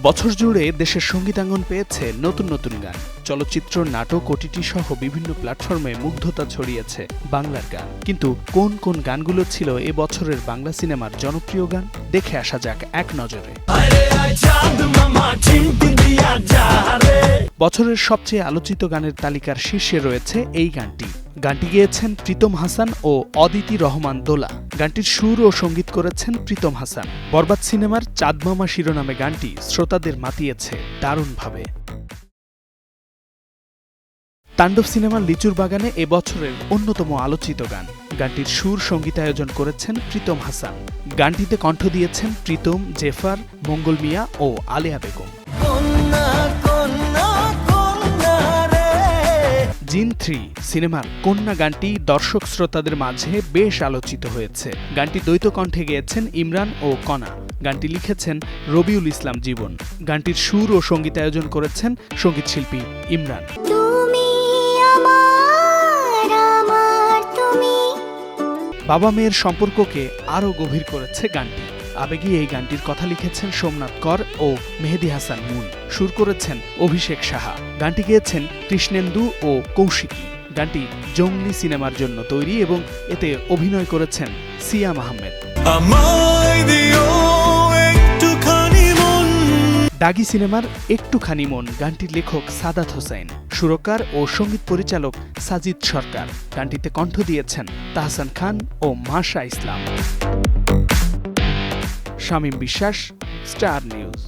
বছর জুড়ে দেশের সঙ্গীতাঙ্গন পেয়েছে নতুন নতুন গান। চলচ্চিত্র, নাটক, ওটিটি সহ বিভিন্ন প্ল্যাটফর্মে মুগ্ধতা ছড়িয়েছে বাংলার গান। কিন্তু কোন কোন গানগুলো ছিল এ বছরের বাংলা সিনেমার জনপ্রিয় গান, দেখে আসা যাক এক নজরে। বছরের সবচেয়ে আলোচিত গানের তালিকার শীর্ষে রয়েছে এই গানটি। গানটি গেয়েছেন প্রীতম হাসান ও অদিতি রহমান দোলা। গানটির সুর ও সঙ্গীত করেছেন প্রীতম হাসান। বরবাদ সিনেমার চাঁদ মামা শিরোনামে গানটি শ্রোতাদের মাতিয়েছে দারুণভাবে। তাণ্ডব সিনেমার লিচুর বাগানে এবছরের অন্যতম আলোচিত গান। গানটির সুর সঙ্গীতায়োজন করেছেন প্রীতম হাসান। গানটিতে কণ্ঠ দিয়েছেন প্রীতম, জেফার, মঙ্গল মিয়া ও আলেয়া বেগম। জিন 3 সিনেমার কন্যা গানটি দর্শক শ্রোতাদের মাঝে বেশ আলোচিত হয়েছে। গানটি দ্বৈত কণ্ঠে গেয়েছেন ইমরান ও কণা। গানটি লিখেছেন রবিউল ইসলাম জীবন। গানটির সুর ও সঙ্গীতায়োজন করেছেন সঙ্গীতশিল্পী ইমরান। বাবা মেয়ের সম্পর্ককে আরও গভীর করেছে গানটি। আবেগী এই গানটির কথা লিখেছেন সোমনাথ কর ও মেহেদী হাসান মুন। সুর করেছেন অভিষেক সাহা। গানটি গেয়েছেন কৃষ্ণেন্দু ও কৌশিকী। গানটি জঙ্গলি সিনেমার জন্য তৈরি এবং এতে অভিনয় করেছেন সিয়াম আহমেদ। দাগি সিনেমার একটুখানি মন গানটির লেখক সাদাত হোসেন, সুরকার ও সঙ্গীত পরিচালক সাজিদ সরকার। গানটিতে কণ্ঠ দিয়েছেন তাহসান খান ও মাশা ইসলাম। শামীম বিশ্বাস, স্টার নিউজ।